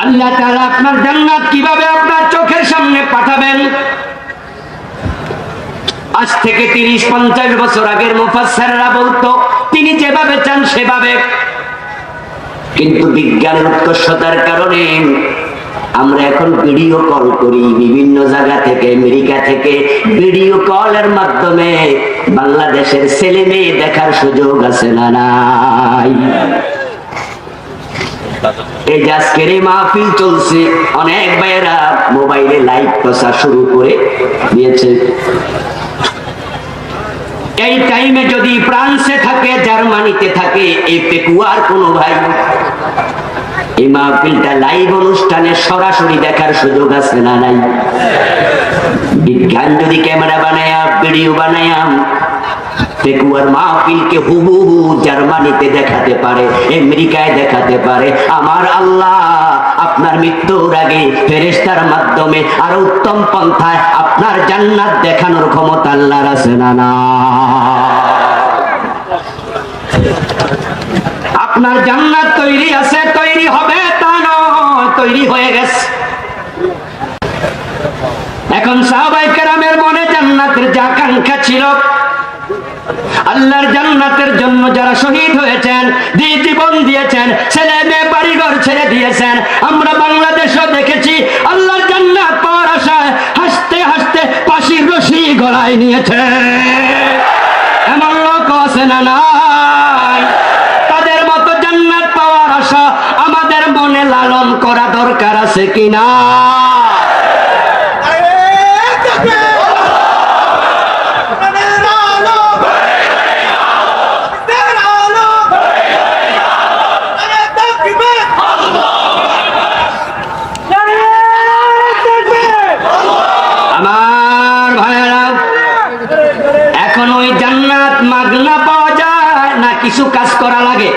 আল্লাহ তাআলা আপনার জান্নাত কিভাবে আপনার চোখের সামনে পাঠাবেন? আজ থেকে 30-50 বছর আগের মুফাসসিররা বলতো তিনি যেভাবে চান সেভাবে, কিন্তু বিজ্ঞানের উৎকর্ষতার কারণে আমরা এখন ভিডিও কল করি বিভিন্ন জায়গা থেকে, আমেরিকা থেকে ভিডিও কলের মাধ্যমে বাংলাদেশের ছেলে মেয়ে দেখার সুযোগ আছে না নাই? এই যে আজকের এই মাহফিল চলছে, অনেক ভাইয়েরা মোবাইলে লাইভ প্রচার শুরু করে দিয়েছে। এই টাইমে যদি ফ্রান্সে থাকে, জার্মানিতে থাকে, এই পেকুয়ার কোন ভাই এই মাহফিলটা লাইভ অনুষ্ঠানে সরাসরি দেখার সুযোগ আছে না নাই? বিজ্ঞান যদি ক্যামেরা বানায় ভিডিও বানায় পেকুয়ার মাহফিলকে হুবহু জার্মানিতে দেখাতে পারে, আমেরিকায় দেখাতে পারে, আমার আল্লাহ আপনার মৃত্যুর আগে ফেরেশতার মাধ্যমে আরো উত্তম পন্থায় আপনার জান্নাত দেখানোর ক্ষমতা আল্লাহর আছে না না? আপনার জান্নাত তৈরি আছে, তৈরি হবে তা নয়, তৈরি হয়ে গেছে। এখন সাহাবায়ে কেরামের মনে জান্নাতের যে আকাঙ্ক্ষা ছিল, আল্লাহর জান্নাতের জন্য যারা শহীদ হয়েছেন, জীবন দিয়েছেন, ছেলে মেয়ে বাড়িঘর ছেড়ে দিয়েছেন, আমরা বাংলাদেশও দেখেছি আল্লাহর জান্নাত পাওয়ার আশায় হাসতে হাসতে ফাঁসির রশি গলায় নিয়েছে। এমন লোক আছে না নাই? তাদের মতো জান্নাত পাওয়ার আশা আমাদের মনে লালন করা দরকার আছে কিনা? কিছু কাজ করা লাগে।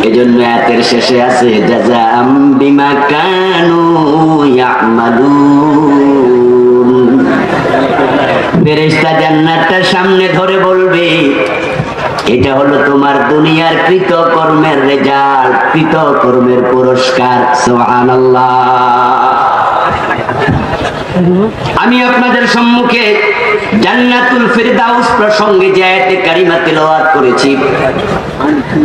এজন্য আয়াতের শেষে আছে জাযাআম বিমা কানু ইয়ামালুন। ফেরেশতা জান্নাতটার সামনে ধরে বলবে, এটা হলো তোমার দুনিয়ার কৃতকর্মের রেজাল্ট, কৃতকর্মের পুরস্কার। সুবহানাল্লাহ। আমি আপনাদের সম্মুখে জান্নাতুল ফিরদাউস প্রসঙ্গে যে আয়াতে কারিমা তেলাওয়াত করেছি,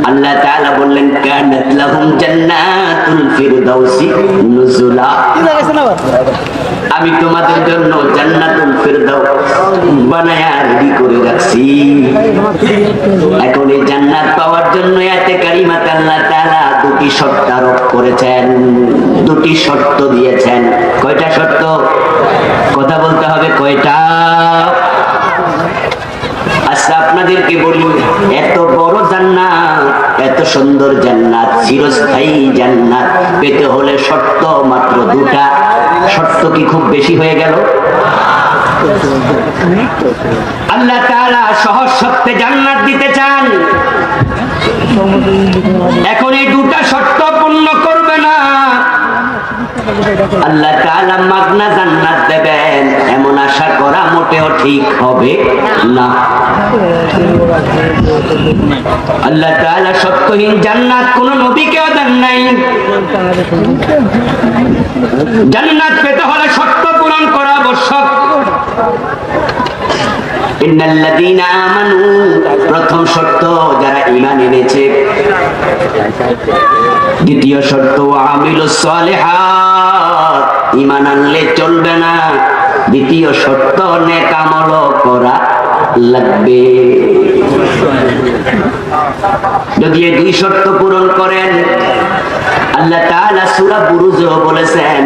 আল্লাহ তাআলা বললেন কানাত লাহুম জান্নাতুল ফিরদাউসি নুজুলা। আমি তোমাদের জন্য জান্নাতুল ফিরদাউস বানায়া রেডি করে রাখছি। এখন এই জান্নাত পাওয়ার জন্য আয়াতে কারিমাতে আল্লাহ তাআলা দুটি শর্ত আরোপ করেছেন, দুটি শর্ত দিয়েছেন। কয়টা শর্ত? কথা বলতে হবে কয়টা? আচ্ছা আপনাদেরকে বলি, এত বড় জান্নাত, এত সুন্দর জান্নাত, চিরস্থায়ী জান্নাত পেতে হলে শর্ত মাত্র দুটা। শর্ত কি খুব বেশি হয়ে গেল? আল্লাহ তাআলা সহজ শর্তে জান্নাত দিতে চান। এখন এই দুটা শর্ত পূর্ণ করবে না, আল্লাহ তাআলা মাগনা জান্নাত দেবেন এমন আশা করা মোটেও ঠিক হবে না। আল্লাহ তাআলা সত্যহীন জান্নাত কোন নবীকেও দেন নাই। জান্নাত পেতে হলে শর্ত পূরণ করা আবশ্যক। ইন্নাল্লাযীনা আমানু, প্রথম শর্ত যারা ঈমান এনেছে। দ্বিতীয় শর্ত আমিলুস সালিহাত, ঈমান আনলে চলবে না, দ্বিতীয় শর্ত নেক আমল করা লাগবে। যদি এই দুই শর্ত পূরণ করেন, আল্লাহ তাআলা সূরা বুরুজে বলেছেন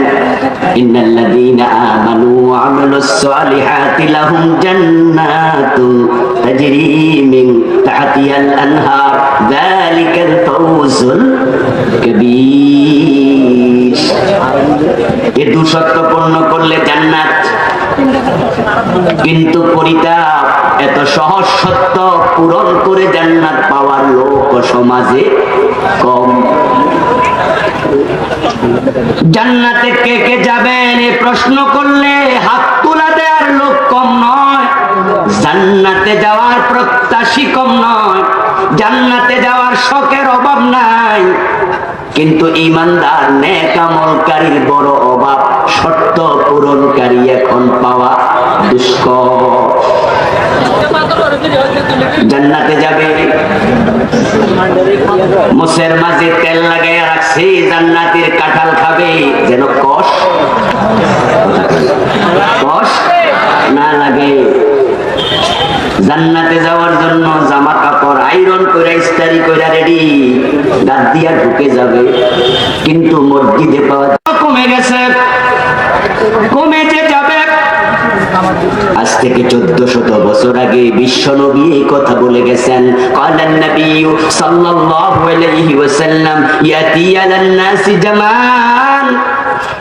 ইন্নাল্লাযীনা আমানু ওয়া আমিলুস সালিহাতি লাহুম জান্নাতুন তাজরি মিন তাহতিহাল আনহার যালিকাল ফাওজুল কাবীর। এই দুই শর্ত পূর্ণ করলে জান্নাত। কিন্তু পরিতাপ, এত সহজ সত্য পূরণ করে জান্নাত পাওয়ার লোক সমাজে কম। জান্নাতে কে কে যাবেন এই প্রশ্ন করলে হাত তোলা দেওয়ার লোক কম নয়। জান্নাতে যাওয়ার প্রত্যাশী কম নয়। জান্নাতে যাওয়ার শখের অভাব নাই। কিন্তু ঈমানদার নেক আমলকারীর বড় অভাব, শর্ত পূরণকারী এখন পাওয়া দুষ্কর। জান্নাতে যাবে, মুসের মাঝে তেল লাগাইয়া রাখছে, জান্নাতের কাঁঠাল খাবে যেন কষ না লাগে। জান্নাতে যাওয়ার জন্য জামা কাপড় আয়রন করে ইস্তারি করে রেডি, দাঁত দিয়া ঢুকে যাবে, কিন্তু মসজিদে পাওয়া কমে গেছে, কমে যে যাবে। আজ থেকে 1400 বছর আগে বিশ্ব নবী এই কথা বলে গেছেন। কালান নবী সাল্লাল্লাহু আলাইহি ওয়াসাল্লাম ইয়াতি আলান নাসি জামান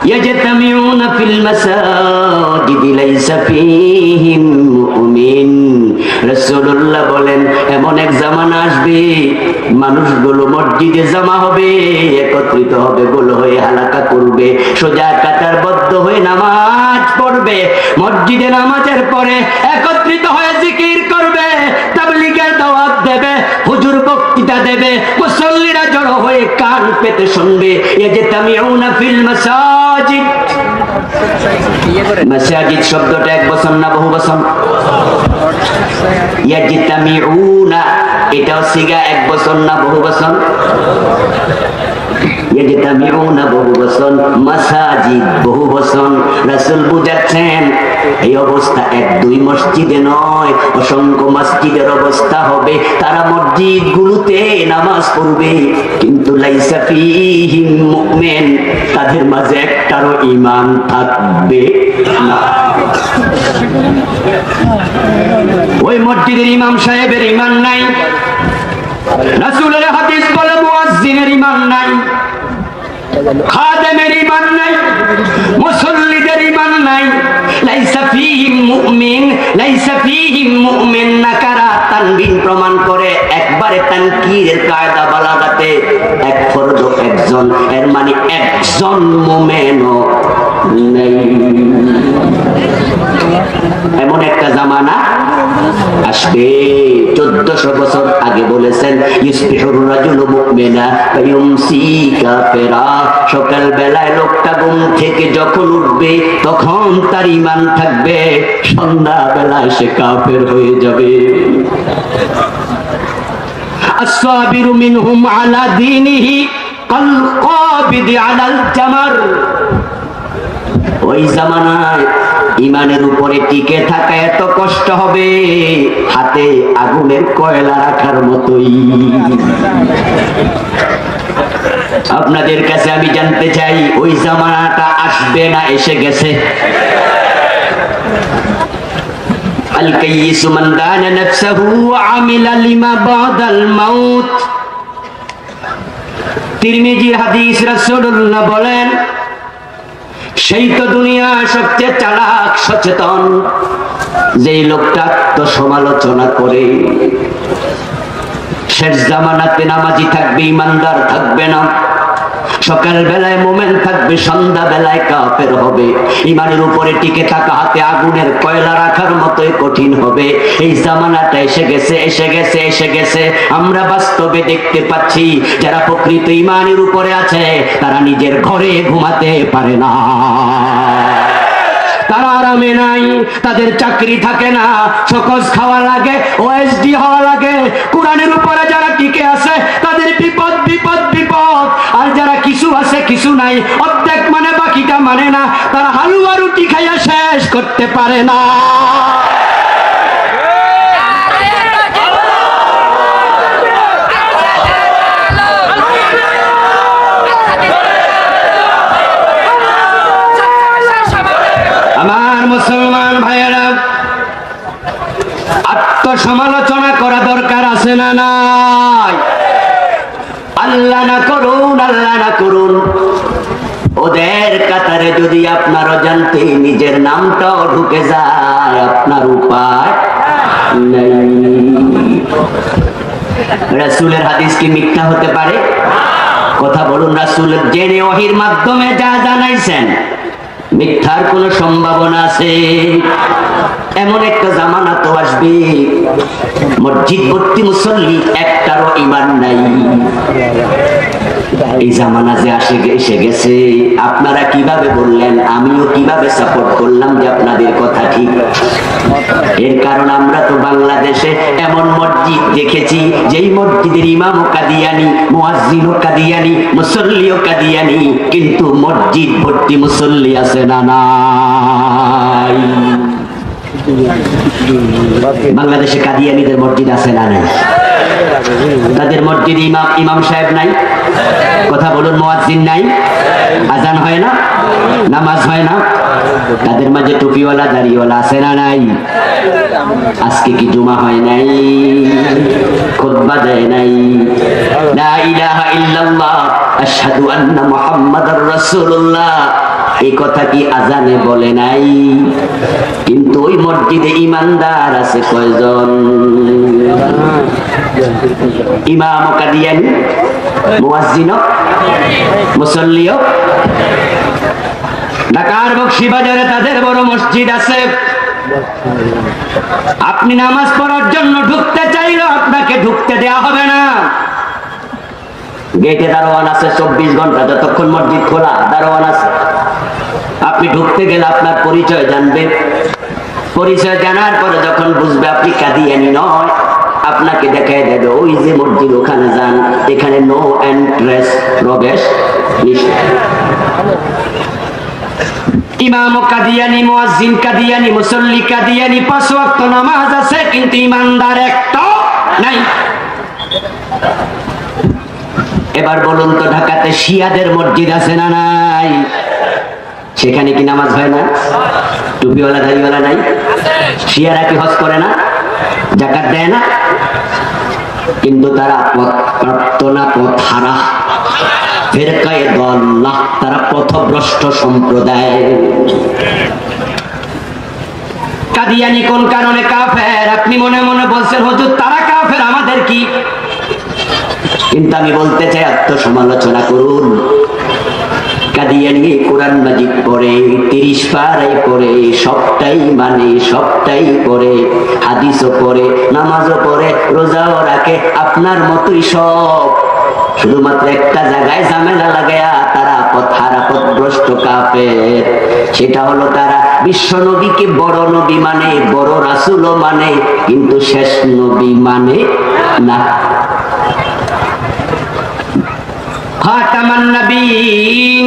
ইয়াজতামিউনা ফিল মাসাজিদ লাইসা ফীহিম মুমিন। রাসূলুল্লাহ বলেন এমন এক জামানা আসবে, মানুষগুলো মসজিদে জমা হবে, একত্রিত হবে, গোল হয়ে হালাকা করবে, সোজা কাতারবদ্ধ হয়ে নামাজ পড়বে, মসজিদে নামাজের পরে একত্রিত হয়ে জিকির করবে, তাবলীগের দাওয়াত দেবে, হুজুর বক্তৃতা দেবে, মুসল্লিরা জড়ো হয়ে কান পেতে শুনবে। ইয়াজতামিউনা ফিল মাসাজিদ, মাসাজিদ শব্দটা এক বচন না বহু বচন? ইয়াজতামিউনা এটাও সিগা এক বচন না বহু বচন? ইয়াজতামিউনা বহু বচন, মাসাজিদ বহু বচন। রাসূল বুঝাচ্ছেন এই অবস্থা এক দুই মসজিদে নয়, অসংখ্য মসজিদের অবস্থা হবে। তারা মসজিদ গুলোতে নামাজ পড়বে, কিন্তু লাইসা ফীহিম মুমিন, তাদের মাঝে একটারও ঈমান থাকবে না। ওই মসজিদের ইমাম সাহেবের ঈমান নাই, রাসূলের হাদিস বলে মুয়াজ্জিনের ঈমান নাই, খাদেমের ঈমান নাই, মুসল্লিদের ঈমান নাই। লাইসা ফীহিম মুমিন, লাইসা ফীহিম মুমিন নাকারা তানবিন প্রমাণ করে একবারে তানকিরের কায়দা বালাগাতে এক ফরদ একজন, এর মানে একজন মুমিনও নেই। এমন একটা জামানা আসবে, 1400 বছর আগে বলেছেন ইসবিহুর রাজুলু মুমিনা ওয়া ইউমসি কাফিরা। সকাল বেলায় লোকটা ঘুম থেকে যখন উঠবে তখন তার ঈমান থাকবে, সন্ধ্যা বেলায় সে কাফের হয়ে যাবে। আসসাবিরু মিনহুম আলা দীনিহি কাল কাবিদি আলাল জামার। ওই জামানায় ঈমানের উপরে টিকে থাকা এত কষ্ট হবে, হাতে আগুনের কয়লা রাখার মতোই। আপনাদের কাছে আমি জানতে চাই, ওই জামানাটা আসবে না এসে গেছে? আল কাইয়িসু মান দানা নাফসাহু ওয়া আমিলা লিমা বাদাল মাউত। তিরমিজির হাদিস, রাসূলুল্লাহ বলেন সেই তো দুনিয়া সবচেয়ে চালাক সচেতন যেই লোকটা তো সমালোচনা করে। শেষ জামানাতে নামাজি থাকবে, ইমানদার থাকবে না। সকাল বেলায় মোমেন থাকবে, সন্ধ্যা বেলায় কাফের হবে। ইমানের উপরে টিকে থাকা হাতে আগুনের কয়লা রাখার মতোই কঠিন হবে। এই জামানাটা এসে গেছে, এসে গেছে, এসে গেছে। আমরা বাস্তবে দেখতে পাচ্ছি যারা প্রকৃত ইমানের উপরে আছে তারা নিজের ঘরে ঘুমাতে পারে না, তারা আরামে নাই, তাদের চাকরি থাকে না, সকস খাওয়া লাগে, ওএসডি হওয়া লাগে। কোরআনের উপরে যারা টিকে আছে তাদের বিপদ বিপদ বিপদ, আর যারা কিছু আছে কিছু নাই, অর্ধেক মানে বাকিটা মানে না, তারা হালুয়া রুটি খাইয়া শেষ করতে পারে না। আমার মুসলমান ভাইয়েরা, আত্মসমালোচনা করা দরকার আছে না নাই? আল্লাহ না করুন, আল্লাহ না করুন, ওদের কাতারে যদি আপনার অজান্তে নিজের নামটাও ঢুকে যায় আপনার উপায় নেই। রাসূলের হাদিস কি মিথ্যা হতে পারে? কথা বলুন। রাসূল জেনে ওহীর মাধ্যমে যা জানাইছেন মিথ্যার কোন সম্ভাবনা আছে? এমন একটা জামানা তো আসবে মসজিদ ভর্তি মুসল্লি, একটারও ঈমান নাই। এই জামানা যে এসে গেছে, আপনারা কিভাবে বললেন, আমিও কিভাবে সাপোর্ট করলাম যে আপনাদের কথা ঠিক। এর কারণ আমরা তো বাংলাদেশে এমন মসজিদ দেখেছি যেই মসজিদের ইমামও কাদিয়ানি, মুয়াজ্জিনও কাদিয়ানি, মুসল্লিও কাদিয়ানি, কিন্তু মসজিদ ভর্তি মুসল্লি আছে না নাই? বাংলাদেশে কাদিয়ানিদের মসজিদ আছে না নাই? তাদের মসজিদে ইমাম সাহেব নাই, কথা বলুন, মুয়াজ্জিন নাই, আজান হয় না, নামাজ হয় না। তাদের মাঝে টুপিওয়ালা দাড়িওয়ালা আছে না নাই? আজকে কি জুমা হয় নাই? খুতবা দেয় নাই? লা ইলাহা ইল্লাল্লাহ আশহাদু আন্না মুহাম্মাদার রাসূলুল্লাহ এই কথা কি আজানে বলে নাই? কিন্তু ওই মসজিদে ইমানদার আছে কয়জন? ইমাম কাদিয়ানি, মুয়াজ্জিন, মুসল্লিও। ঢাকার বকশীবাজারে তাদের বড় মসজিদ আছে। আপনি নামাজ পড়ার জন্য ঢুকতে চাইলেও আপনাকে ঢুকতে দেওয়া হবে না। গেটে দারোয়ান আছে 24 ঘন্টা, যতক্ষণ মসজিদ খোলা দারোয়ান আছে। আপনি ঢুকতে গেলে আপনার পরিচয় জানবে, পরিচয় জানার পরে যখন বুঝবে আপনি কাদিয়ানি নয়, আপনাকে দেখাই দেবে ওই যে মসজিদ, ওখানে যান, এখানে নো এন্ট্রেন্স, প্রবেশ নিষেধ। ইমাম কাদিয়ানি, মুয়াজ্জিন কাদিয়ানি, মুসল্লি কাদিয়ানি, 5 ওয়াক্ত নামাজ আছে, কিন্তু ইমানদার একটা নাই। এবার বলুন তো, ঢাকাতে শিয়াদের মসজিদ আছে না নাই? সেখানে কি নামাজ হয় না? টুপিওয়ালা দাড়িওয়ালা নাই? শিয়ারা কি হজ করে না, যাকাত দেয় না? কিন্তু তারা প্রার্থনা পথহারা, ফিরকায়ে দাল্লাহ, তারা পথভ্রষ্ট সম্প্রদায়। কাদিয়ানি কোন কারণে কাফের? আপনি মনে মনে বলছেন হুজুর তারা কাফের, আমাদের কি? কিন্তু আমি বলতে চাই, আত্মসমালোচনা করুন। কাদিয়ানি কোরআন মাজিদ পড়ে, 30 পারাই পড়ে, সবটাই মানে, সবটাই পড়ে, হাদিসও পড়ে, নামাজও পড়ে, রোজাও রাখে, আপনার মতোই সব। শুধুমাত্র একটা জায়গায় ঝামেলা লাগায়া তারা পথহারা, পথভ্রষ্ট কাফের। সেটা হলো তারা বিশ্ব নবীকে বড় নবী মানে, বড় রাসূলও মানে, কিন্তু শেষ নবী মানে না। খাতামান নবীন,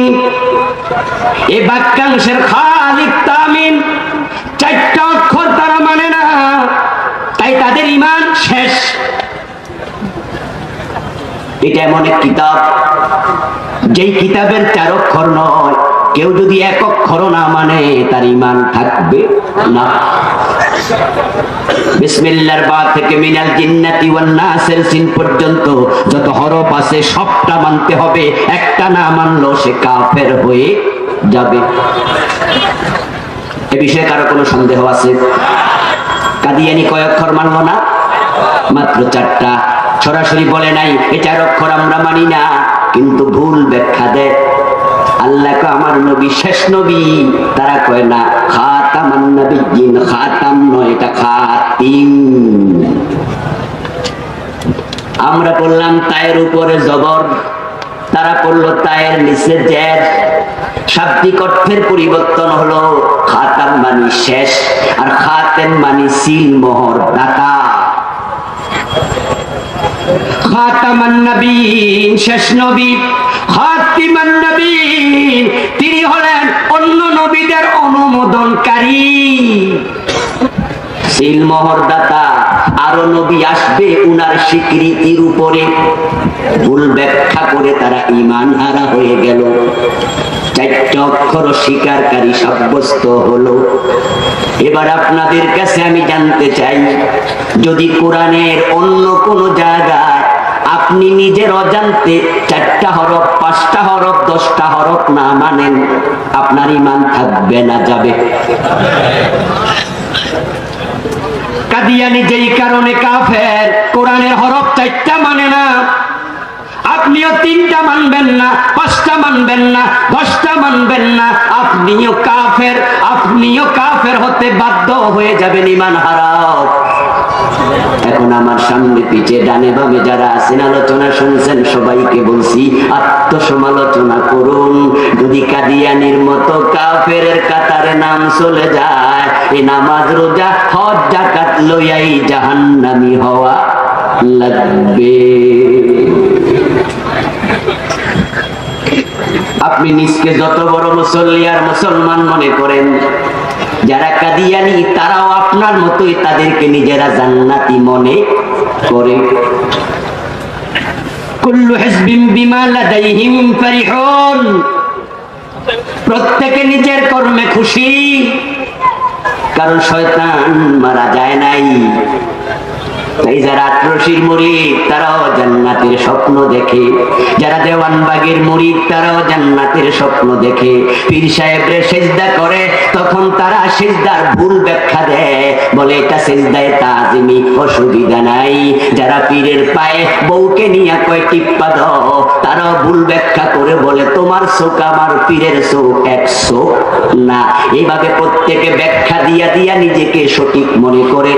এই বাক্যাংশের খালিক তামিম 4টা অক্ষর তারা মানে না, তাই তাদের ঈমান শেষ। এটা এমন এক কিতাব, যেই কিতাবের 4 অক্ষর নয়, কেউ যদি 1 অক্ষর না মানে তার ঈমান থাকবে না। বিসমিল্লাহর বা থেকে মিনাল জিন্নাতি ওয়ান নাসের সিন পর্যন্ত যত হরফ আছে সবটা মানতে হবে, একটা না মানলেও সে কাফের হয়ে যাবে। এ বিষয়ে কারো কোনো সন্দেহ আছে? কাদিয়ানি কয় অক্ষর মানলো না? মাত্র 4টা। সরাসরি বলে নাই এই 4 অক্ষর আমরা মানি না, কিন্তু ভুল ব্যাখ্যা দেয়। আল্লাহ কয় আমার নবী শেষ নবী, তারা কয় না খাতামান নবিয়্যিন, খাতাম নয়, এটা খাতিম। আমরা বললাম তায়ের উপরে জবর, তারা পড়লো তায়ের নিচে জের। শাব্দিক অর্থের পরিবর্তন হলো, খাতাম মানে শেষ, আর খাতেম মানে সিল মোহর, দাতা। খাতামান নবীন শেষ নবী, খাতিমান নবীন তিনি হলেন অন্য নবীদের অনুমোদনকারী, সিল মোহর দাতা। আরো নবী আসবে উনার স্বীকৃতির উপরে। ভুল ব্যাখ্যা করে তারা ঈমান হারা হয়ে গেল, 4টা অক্ষর স্বীকারকারী সাব্যস্ত হলো। এবার আপনাদের কাছে আমি জানতে চাই, যদি কোরআনের অন্য কোন জায়গায় আপনি নিজের অজান্তে 4টা হরফ, 5টা হরফ, 10টা হরফ না মানেন, আপনার ঈমান থাকবে না যাবে? কাদিয়ানি যেই কারণে কাফের, কোরআনের হরফ 4টা মানে না, আপনিও 3টা মানবেন না, 5টা মানবেন না, 10টা মানবেন না, আপনিও কাফের, আপনিও কাফের হতে বাধ্য হয়ে যাবেন, ঈমান হারাও। এখন আমার সামনে পিছে ডানে বামে যারা আছেন আলোচনা শুনছেন সবাইকে বলছি আত্মসমালোচনা করুন। যদি কাদিয়ানির মতো কাফেরের কাতারে নাম চলে যায়, এই নামাজ রোজা হজ যাকাত লইয়াই জাহান্নামী হওয়া লাগবে। আপনি নিজকে যত বড় মুসল্লি আর মুসলমান মনে করেন, যারা কাদিয়ানি তারাও আপনার মতোই তাদেরকে নিজেরা জান্নাতি মনে করে। কুল্লু হিজবিন বিমা লাদাইহিম ফারিহুন, প্রত্যেকে নিজের কর্মে খুশি, কারণ শয়তান মারা যায় নাই। তাই যারা আটরশির মুরিদ তারাও জান্নাতের স্বপ্ন দেখে, যারা দেওয়ানবাগের মুরিদ তারাও জান্নাতের স্বপ্ন দেখে। পীর সাহেবরে সেজদা করে, তখন তারা সেজদার ভুল ব্যাখ্যা দেয়, বলে এটা সেজদায় তাজিমি, অসুবিধা নাই। যারা পীরের পায়ে বউকে নিয়ে কয় টিপ্পা দাও, তারাও ভুল ব্যাখ্যা করে বলে তোমার চোখ আমার পীরের চোখ এক চোখ না। এইভাবে প্রত্যেকে ব্যাখ্যা দিয়া দিয়া নিজেকে সঠিক মনে করে।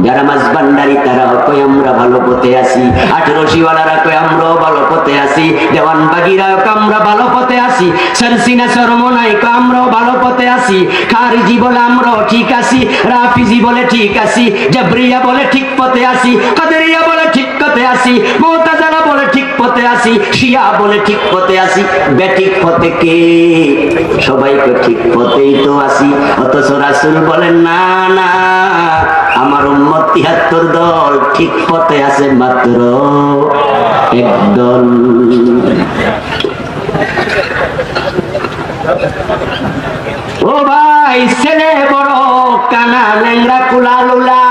যারা মাঝবান্ডারি তারাও কয় আমরা ভালো পথে আছি, আটরশিওয়ালারা কয় আমরাও ভালো পথে আছি, দেওয়ানবাগিরা আমরা ভালো পথে আছি, সরসিনা সরমনাই কয় আমরাও ভালো পথে আছি, খারিজি বলে আমরাও ঠিক আছি, রাফিজি বলে ঠিক আছি, জাবরিয়া বলে ঠিক পথে আছি, কাদেরিয়া বলে ঠিক পথে আছি, মুতাজিলা বলে ঠিক পথে আছি, শিয়া বলে ঠিক পথে আছি। বেঠিক পথে কে? সবাই তো ঠিক পথেই তো আছি। অথচ রাসূল বলেন না না, আমার উম্মত ৭৩ দল, ঠিক পথে আছে মাত্র একদল। ও ভাই, ছেলে বড় কানা ল্যাংড়া কুলা লুলা,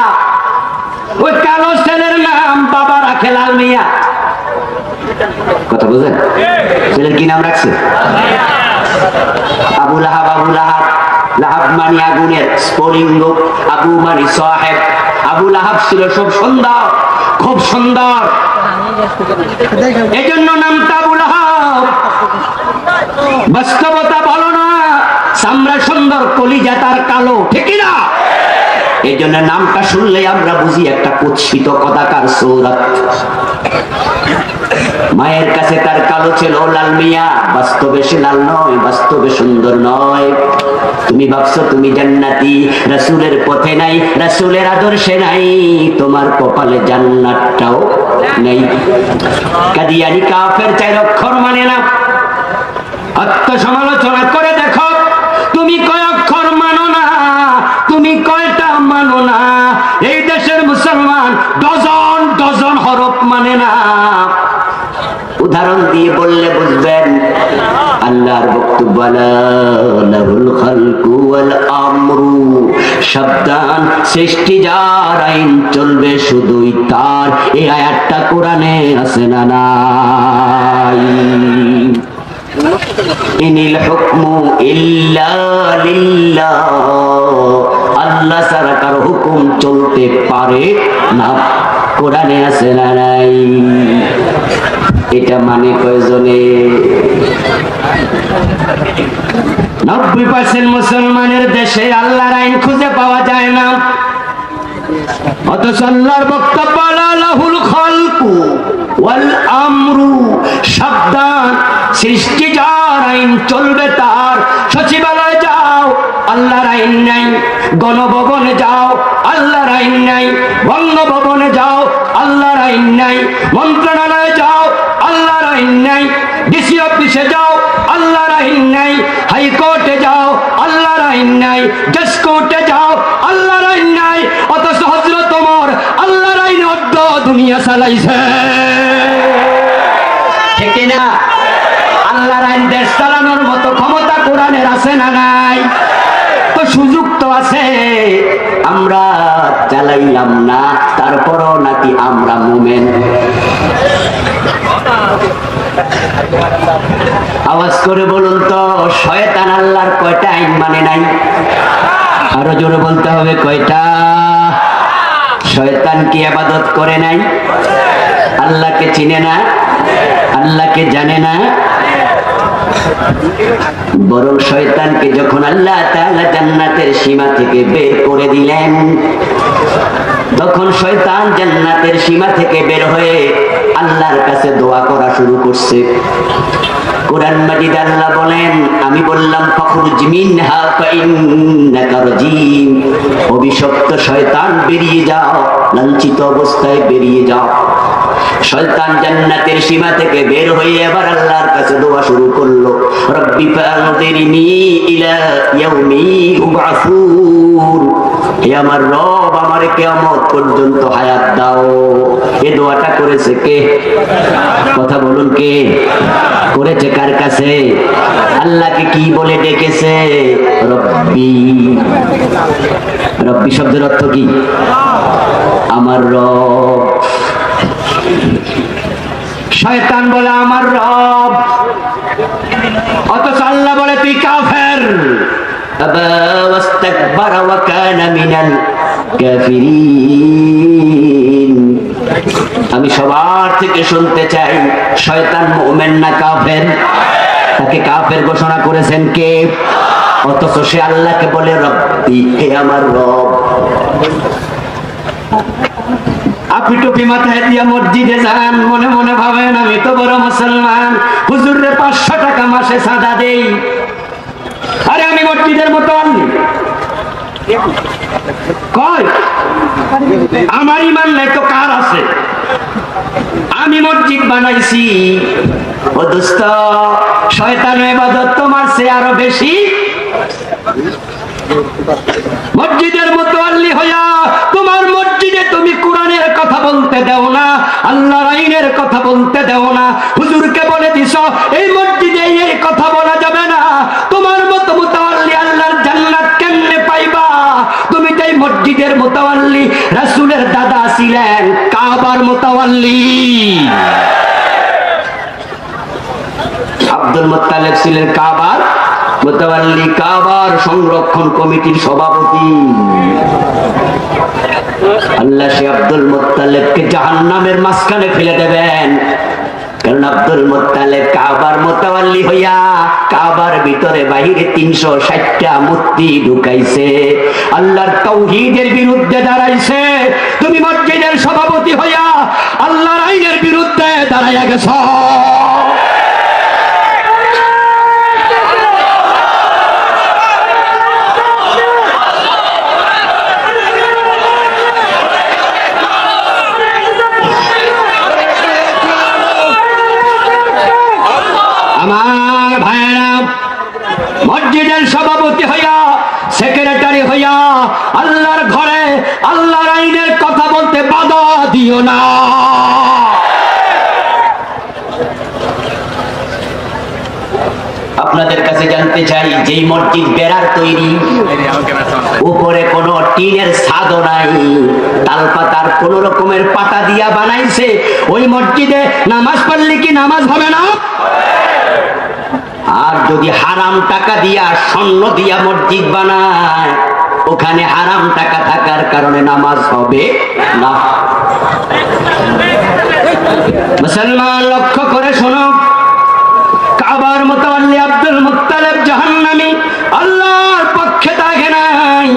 ওই কালো ছেলের নাম বাবা রাখে লাল মিয়া। কথা বুঝেন? ছেলের কি নাম রাখছে? আবু লাহাব। আবু লাহাব, লাহাব মানে আগুনের স্ফুলিঙ্গ, আবু মানে সাহেব। আবু লাহাব ছিল খুব সুন্দর, খুব সুন্দর, এই জন্য নামটা আবু লাহাব। বাস্তবতা ভালো না, চামড়া সুন্দর, কলিজা তার কালো, ঠিক না? এই জন্য নামটা শুনলে আমরা বুঝি একটা কুৎসিত কথাকার সৌরত। মায়ের কাছে তার কালো ছিল লাল মিয়া, বাস্তবে সে লাল নয়, বাস্তবে সুন্দর নয়। তুমি ভাবছো তুমি জান্নাতি, রাসূলের পথে নাই, রাসূলের আদর্শে নাই, তোমার কপালে জান্নাতটাও নেই। কাদিয়ানি কাফের ৪ অক্ষর মানে না। আত্মসমালোচনা করে দেখো, তুমি কয় অক্ষর মানো না, তুমি কয়টা মানো না। এই দেশের মুসলমান ডজন ডজন হরফ মানে না। উদাহরণ দিয়ে বললে বুঝবেন। আল্লাহর বক্তব্য, লাহুল খালকু ওয়াল আমরু, সাবধান, সৃষ্টি যার, আইন চলবে শুধুই তার। এই আয়াতটা কোরআনে আছে না নাই? ইনিল হুকমু ইল্লা লিল্লাহ, আল্লাহ ছাড়া কারো হুকুম চলতে পারে না, কোরআনে আছে না নাই? এটা মানে কয়জনে? 90% মুসলমানের দেশে আল্লাহর আইন খুঁজে পাওয়া যায় না। অথচ আল্লাহর বক্তব্য, লাহুল খালকু ওয়াল আমরু, সাবধান, সৃষ্টি যার, আইন চলবে তার। সচিবালয়ে যাও, আল্লাহর আইন নাই। গণভবনে যাও, আল্লাহর আইন নাই। বঙ্গভবনে যাও, আল্লাহর আইন নাই। মন্ত্রণালয়ে যাও, আল্লাহর আইন নাই। ডিসি অফিসে যাও, আল্লাহর আইন নাই। হাইকোর্টে যাও, আল্লাহর আইন নাই। জাজ কোর্টে যাও, আল্লাহর আইন নাই। অথচ হযরত ওমর আল্লাহর আইন অর্ধ দুনিয়া চালাইছে, ঠিক না? আল্লাহর আইন দেশ চালানোর মতো ক্ষমতা কোরআনের আছে না নাই? তো সুযোগ তো আছে, আমরা চালাইলাম না, তারপরও নাকি আমরা মুমিন। আওয়াজ করে বলুন তো, শয়তান আল্লাহর কয়টা আইন মানে নাই? আরো জোরে বলতে হবে, কয়টা? শয়তান কি ইবাদত করে নাই? আল্লাহকে চিনে না, আল্লাহকে জানে না। বরং শয়তানকে যখন আল্লাহ তাআলা জান্নাতের সীমা থেকে বের করে দিলেন, তখন শয়তান জান্নাতের সীমা থেকে বের হয়ে আল্লাহর কাছে দোয়া করা শুরু করছে। কোরআন মাজিদ আল্লাহ বলেন, আমি বললাম ফাখরুজ মিনহা ফাইন্নাকা রাজিম, অভিশপ্ত শয়তান বেরিয়ে যাও, লাঞ্ছিত অবস্থায় বেরিয়ে যাও। শয়তান জান্নাতের সীমা থেকে বের হয়ে এবার আল্লাহর কাছে দোয়া শুরু করলো, রব্বি ফানজিরনি ইলা ইয়াউমি ইউবআসুন, হে আমার রব আমার কিয়ামত পর্যন্ত হায়াত দাও। এই দোয়াটা করেছে কে? কথা বলুন, কে করেছে? কার কাছে? আল্লাহকে কি বলে ডেকেছে? রব্বি। রব্বি শব্দের অর্থ কি? আমার রব। শয়তান বলে আমার রব, অথচ আল্লাহ বলে তুই কাফের। আবা ওয়াস্তাকবারা ওয়া কানা মিনাল কাফিরিন। আমি সবার থেকে শুনতে চাই, শয়তান মুমিন না কাফের? তাকে কাফের ঘোষণা করেছেন কে? অথচ সে আল্লাহকে বলে রব্বি, হে আমার রব। আপনি টুপি মাথায় দিয়া মসজিদে যান, মনে মনে ভাবেন আমি তো বড় মুসলমান, হুজুরে 500 টাকা মাসে সাদা দেই। আরে আমি মসজিদের মতো আনলি কয়, আমার ইমান নাই তো কার আছে? আমি মসজিদ বানাইছি। ও দোস্ত, শয়তানের ইবাদত তোমার চেয়ে আরো বেশি। মসজিদের মোতাওয়াল্লি হইয়া তোমার মসজিদে তুমি কোরআনের কথা বলতে দাও না, আল্লাহর আইনের কথা বলতে দাও না। হুজুরকে বলে দিছো এই মসজিদে এই কথা বলা যাবে না। তোমার মতো মোতাওয়াল্লি আল্লাহর জান্নাত কেমনে পাইবা? তুমি তাই মসজিদের মোতাওয়াল্লি, রাসূলের দাদা ছিলেন কাবার মোতাওয়াল্লি। আব্দুল মুত্তালিব ছিলেন কাবার মোতাওয়াল্লি, কাবার সংরক্ষণ কমিটির সভাপতি। আল্লাহ সে আব্দুল মুত্তালিবকে জাহান্নামের মাঝখানে ফেলে দেবেন, কারণ আব্দুল মুত্তালিব কাবার মোতাওয়াল্লি হইয়া কাবার ভিতরে বাহিরে 360টা মূর্তি ঢুকাইছে, আল্লাহর তাওহীদের বিরুদ্ধে দাঁড়াইছে। তুমি মসজিদের সভাপতি হইয়া আল্লাহর আইনের বিরুদ্ধে দাঁড়াইয়া গেছো। আমার ভাইয়েরা, মসজিদের সভাপতি হইয়া, সেক্রেটারি হইয়া আল্লাহর ঘরে আল্লাহর আইনের কথা বলতে বাধা দিও না। আপনাদের কাছে জানতে চাই, যেই মসজিদ বেড়ার তৈরি, উপরে কোনো টিনের ছাদও নাই, তালপাতার কোন রকমের পাতা দিয়া বানাইছে, ওই মসজিদে নামাজ পড়লে কি নামাজ হবে না? আর যদি হারাম টাকা দিয়া, স্বর্ণ দিয়া মসজিদ বানায়, ওখানে হারাম টাকা থাকার কারণে নামাজ হবে না। মুসলমান লক্ষ্য করে শোনো, কাবার মোতাওয়াল্লি আব্দুল মুত্তালিব জাহান্নামী, আল্লাহর পক্ষে থাকে নাই।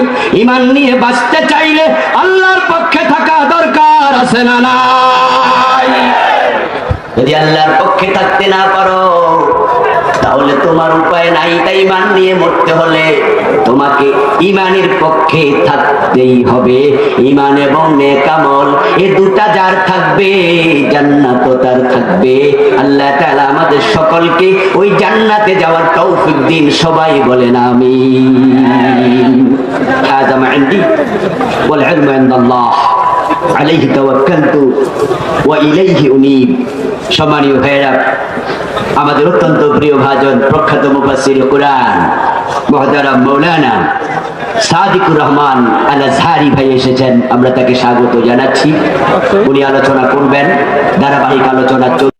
ঈমান নিয়ে বাঁচতে চাইলে আল্লাহর পক্ষে থাকা দরকার আছে না নাই? যদি আল্লাহর পক্ষে থাকতে না পারো, তাহলে তোমার উপায় নাই। তাই ঈমান নিয়ে মরতে হলে তোমাকে ঈমানের পক্ষে থাকতেই হবে। ঈমান এবং নেক আমল, এই দুটা যার থাকবে, জান্নাত তার থাকবে। আল্লাহ তাআলা আমাদের সকলকে ওই জান্নাতে যাওয়ার তৌফিক দিন। সবাই বলেন আমিন। হাযা মা ইনদি ওয়াল ইলমু ইনদাল্লাহ, আলাইহি তাওয়াক্কালতু ওয়া ইলাইহি উনীব। সম্মানীয় ভাইরা, আমাদের অত্যন্ত প্রিয় ভাজন, প্রখ্যাত মুফাসসির কুরআন মুহতারাম মাওলানা সাদিকুর রহমান আল আজহারি ভাই এসেছেন, আমরা তাকে স্বাগত জানাচ্ছি। উনি আলোচনা করবেন, ধারাবাহিক আলোচনা।